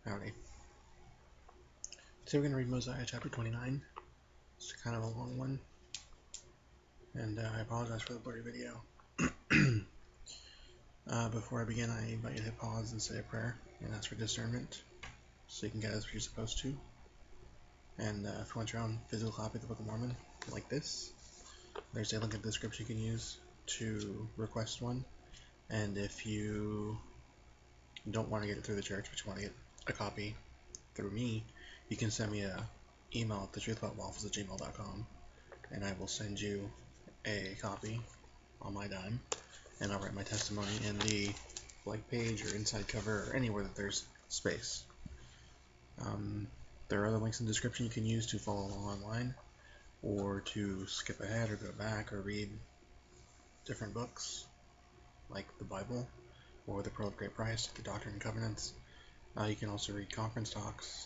Howdy. Today we're going to read Mosiah chapter 29. It's kind of a long one, and I apologize for the blurry video. Before I begin, I invite you to hit pause and say a prayer and ask for discernment so you can get as what you're supposed to. And if you want your own physical copy of the Book of Mormon, like this, there's a link in the description you can use to request one. And if you don't want to get it through the church, but you want to get a copy through me, you can send me an email at thetruthaboutwaffles@gmail.com, and I will send you a copy on my dime, and I'll write my testimony in the blank page or inside cover or anywhere that there's space. There are other links in the description you can use to follow along online, or to skip ahead or go back or read different books like the Bible or the Pearl of Great Price, the Doctrine and Covenants. You can also read conference talks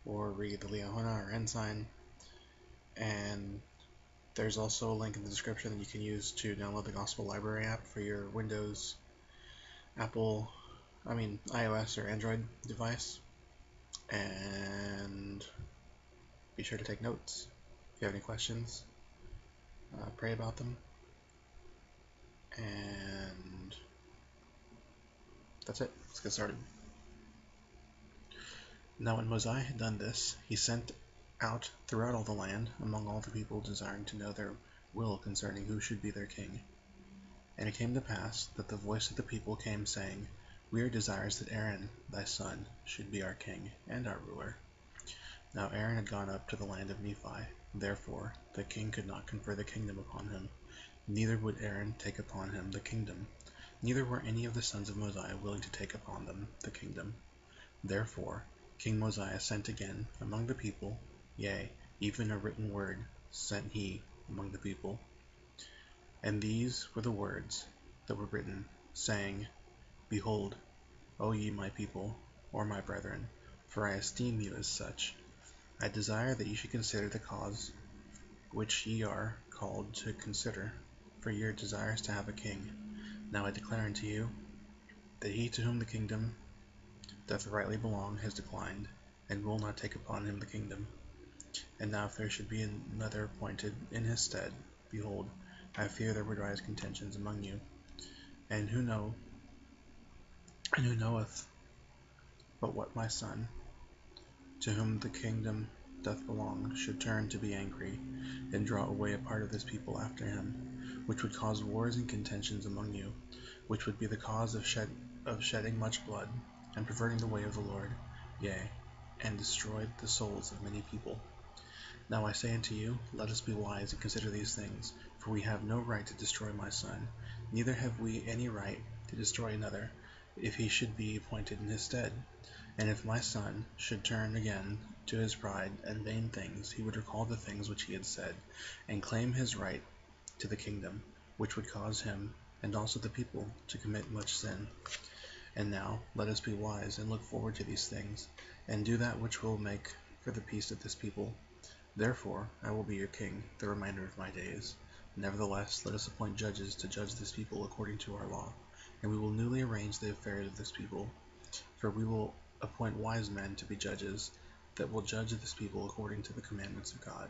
or read the Leahona or Ensign, and there's also a link in the description that you can use to download the Gospel Library app for your Windows, iOS or Android device. And be sure to take notes. If you have any questions, pray about them. And that's it. Let's get started. Now when Mosiah had done this, he sent out throughout all the land, among all the people, desiring to know their will concerning who should be their king. And it came to pass that the voice of the people came, saying, We are desirous that Aaron, thy son, should be our king and our ruler. Now Aaron had gone up to the land of Nephi, therefore the king could not confer the kingdom upon him, neither would Aaron take upon him the kingdom, neither were any of the sons of Mosiah willing to take upon them the kingdom. Therefore King Mosiah sent again among the people, yea, even a written word sent he among the people. And these were the words that were written, saying, Behold, O ye my people, or my brethren, for I esteem you as such, I desire that ye should consider the cause which ye are called to consider, for ye are desirous to have a king. Now I declare unto you, that he to whom the kingdom doth rightly belong has declined, and will not take upon him the kingdom. And now if there should be another appointed in his stead, behold, I fear there would rise contentions among you. And who knoweth but what my son, to whom the kingdom doth belong, should turn to be angry, and draw away a part of this people after him, which would cause wars and contentions among you, which would be the cause of shedding much blood, and perverting the way of the Lord, yea, and destroy the souls of many people. Now I say unto you, let us be wise and consider these things, for we have no right to destroy my son, neither have we any right to destroy another, if he should be appointed in his stead. And if my son should turn again to his pride and vain things, he would recall the things which he had said, and claim his right to the kingdom, which would cause him, and also the people, to commit much sin. And now let us be wise, and look forward to these things, and do that which will make for the peace of this people. Therefore I will be your king the remainder of my days. Nevertheless, let us appoint judges to judge this people according to our law, and we will newly arrange the affairs of this people. For we will appoint wise men to be judges, that will judge this people according to the commandments of God.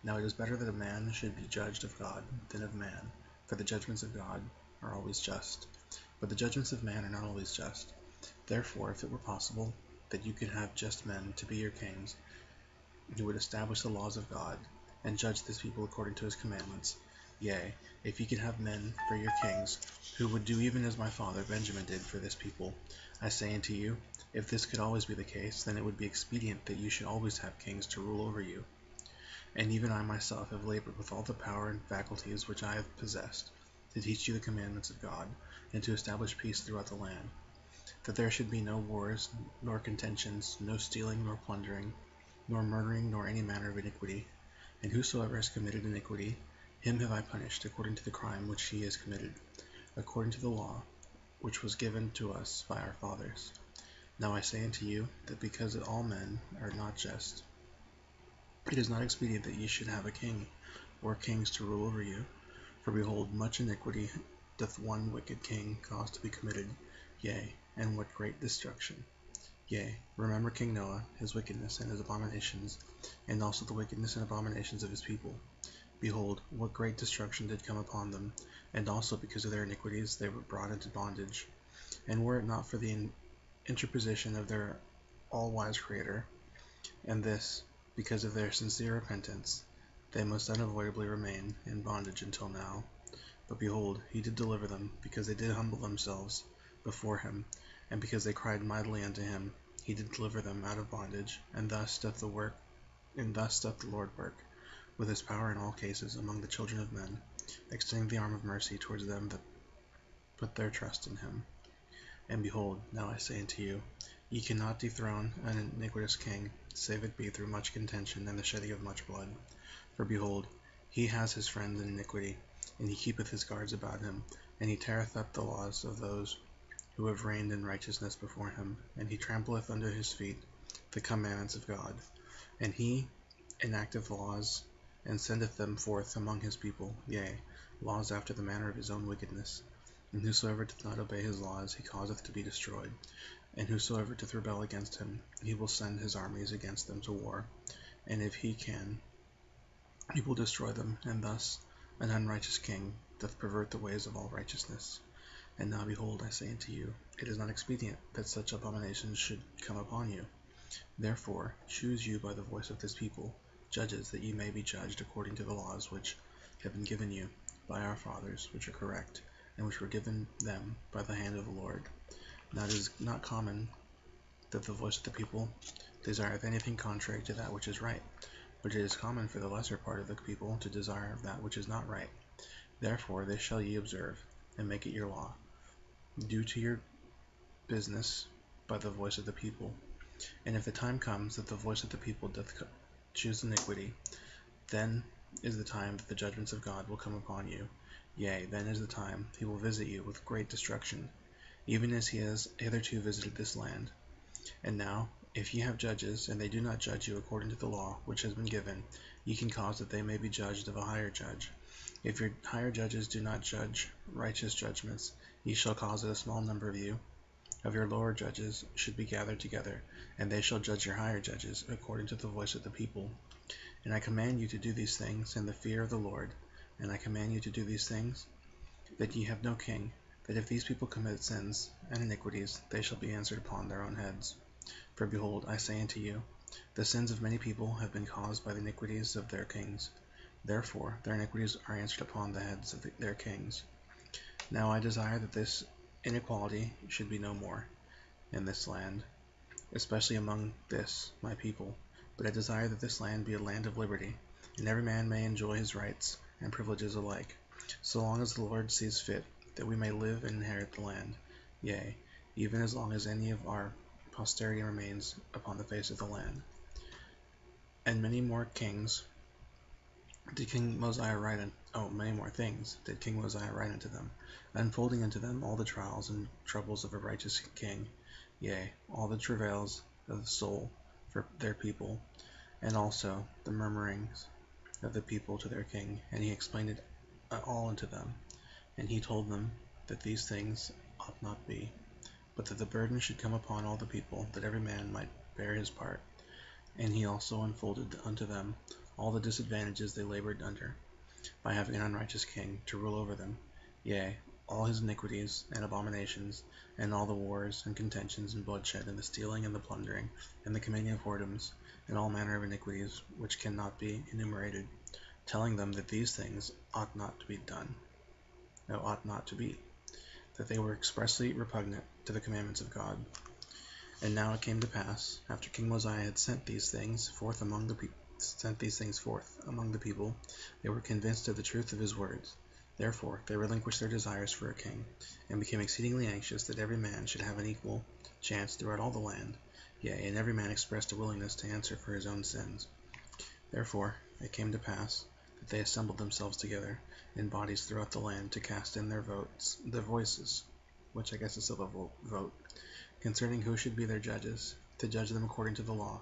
Now it is better that a man should be judged of God than of man, for the judgments of God are always just, but the judgments of man are not always just. Therefore, if it were possible that you could have just men to be your kings, who would establish the laws of God, and judge this people according to his commandments, yea, if ye could have men for your kings, who would do even as my father Benjamin did for this people, I say unto you, if this could always be the case, then it would be expedient that you should always have kings to rule over you. And even I myself have labored with all the power and faculties which I have possessed, to teach you the commandments of God, and to establish peace throughout the land, that there should be no wars, nor contentions, no stealing, nor plundering, nor murdering, nor any manner of iniquity. And whosoever has committed iniquity, him have I punished according to the crime which he has committed, according to the law which was given to us by our fathers. Now I say unto you, that because all men are not just, it is not expedient that ye should have a king, or kings to rule over you. For behold, much iniquity doth one wicked king cause to be committed, yea, and what great destruction. Yea, remember King Noah, his wickedness and his abominations, and also the wickedness and abominations of his people. Behold, what great destruction did come upon them, and also because of their iniquities they were brought into bondage. And were it not for the interposition of their all-wise Creator, and this, because of their sincere repentance, they must unavoidably remain in bondage until now. But behold, he did deliver them, because they did humble themselves before him, and because they cried mightily unto him, he did deliver them out of bondage. And thus doth the Lord work, with his power in all cases among the children of men, extending the arm of mercy towards them that put their trust in him. And behold, now I say unto you, ye cannot dethrone an iniquitous king, save it be through much contention and the shedding of much blood. For behold, he has his friends in iniquity, and he keepeth his guards about him, and he teareth up the laws of those who have reigned in righteousness before him, and he trampleth under his feet the commandments of God. And he enacteth laws, and sendeth them forth among his people, yea, laws after the manner of his own wickedness. And whosoever doth not obey his laws he causeth to be destroyed, and whosoever doth rebel against him, he will send his armies against them to war, and if he can, he will destroy them. And thus an unrighteous king doth pervert the ways of all righteousness. And now behold, I say unto you, it is not expedient that such abominations should come upon you. Therefore choose you by the voice of this people judges, that ye may be judged according to the laws which have been given you by our fathers, which are correct, and which were given them by the hand of the Lord. Now it is not common that the voice of the people desireth anything contrary to that which is right, but it is common for the lesser part of the people to desire that which is not right. Therefore this shall ye observe, and make it your law. Do to your business by the voice of the people. And if the time comes that the voice of the people doth choose iniquity, then is the time that the judgments of God will come upon you. Yea, then is the time he will visit you with great destruction, even as he has hitherto visited this land. And now, if ye have judges, and they do not judge you according to the law which has been given, ye can cause that they may be judged of a higher judge. If your higher judges do not judge righteous judgments, ye shall cause that a small number of you, of your lower judges, should be gathered together, and they shall judge your higher judges according to the voice of the people. And I command you to do these things in the fear of the Lord. And I command you to do these things, that ye have no king, that if these people commit sins and iniquities, they shall be answered upon their own heads. For behold, I say unto you, the sins of many people have been caused by the iniquities of their kings. Therefore their iniquities are answered upon the heads of their kings. Now I desire that this inequality should be no more in this land, especially among this my people. But I desire that this land be a land of liberty, and every man may enjoy his rights and privileges alike, so long as the Lord sees fit that we may live and inherit the land, yea, even as long as any of our posterity remains upon the face of the land. And many more things did King Mosiah write unto them, unfolding unto them all the trials and troubles of a righteous king, yea, all the travails of the soul for their people, and also the murmurings of the people to their king. And he explained it all unto them. And he told them that these things ought not be, but that the burden should come upon all the people, that every man might bear his part. And he also unfolded unto them all the disadvantages they labored under, by having an unrighteous king to rule over them, yea, all his iniquities and abominations, and all the wars and contentions and bloodshed, and the stealing and the plundering, and the committing of whoredoms, and all manner of iniquities which cannot be enumerated, telling them that these things ought not to be done, ought not to be, that they were expressly repugnant to the commandments of God. And now it came to pass, after King Mosiah had sent these things forth among the people, they were convinced of the truth of his words. Therefore they relinquished their desires for a king, and became exceedingly anxious that every man should have an equal chance throughout all the land, yea, and every man expressed a willingness to answer for his own sins. Therefore it came to pass that they assembled themselves together in bodies throughout the land to cast in their voices, which I guess is still a vote, concerning who should be their judges, to judge them according to the law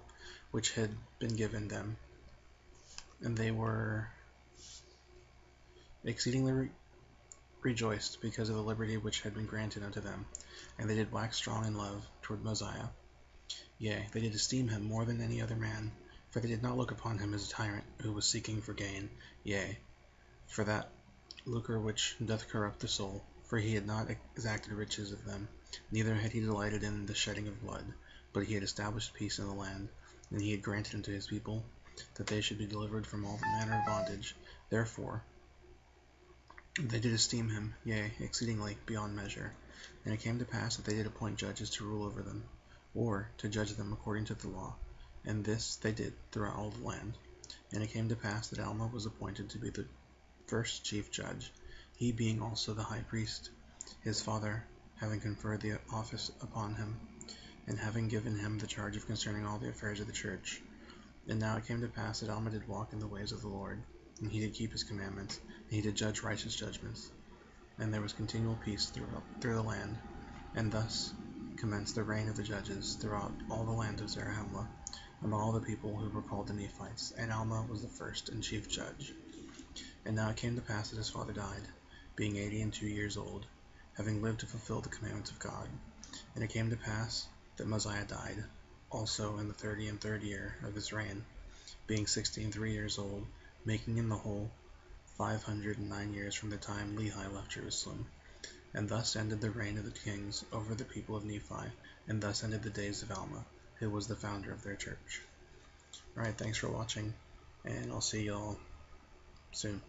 which had been given them. And they were exceedingly rejoiced because of the liberty which had been granted unto them, and they did wax strong in love toward Mosiah. Yea, they did esteem him more than any other man, for they did not look upon him as a tyrant who was seeking for gain, yea, for that lucre which doth corrupt the soul, for he had not exacted riches of them, neither had he delighted in the shedding of blood, but he had established peace in the land, and he had granted unto his people that they should be delivered from all manner of bondage. Therefore they did esteem him, yea, exceedingly beyond measure. And it came to pass that they did appoint judges to rule over them, or to judge them according to the law, and this they did throughout all the land. And it came to pass that Alma was appointed to be the first chief judge, he being also the high priest, his father having conferred the office upon him, and having given him the charge of concerning all the affairs of the church. And now it came to pass that Alma did walk in the ways of the Lord, and he did keep his commandments, and he did judge righteous judgments. And there was continual peace through the land. And thus commenced the reign of the judges throughout all the land of Zarahemla, among all the people who were called the Nephites, and Alma was the first and chief judge. And now it came to pass that his father died, being 82 years old, having lived to fulfill the commandments of God. And it came to pass that Mosiah died, also in the 33rd year of his reign, being 63 years old, making in the whole 509 years from the time Lehi left Jerusalem. And thus ended the reign of the kings over the people of Nephi, and thus ended the days of Alma, who was the founder of their church. Alright, thanks for watching, and I'll see y'all soon.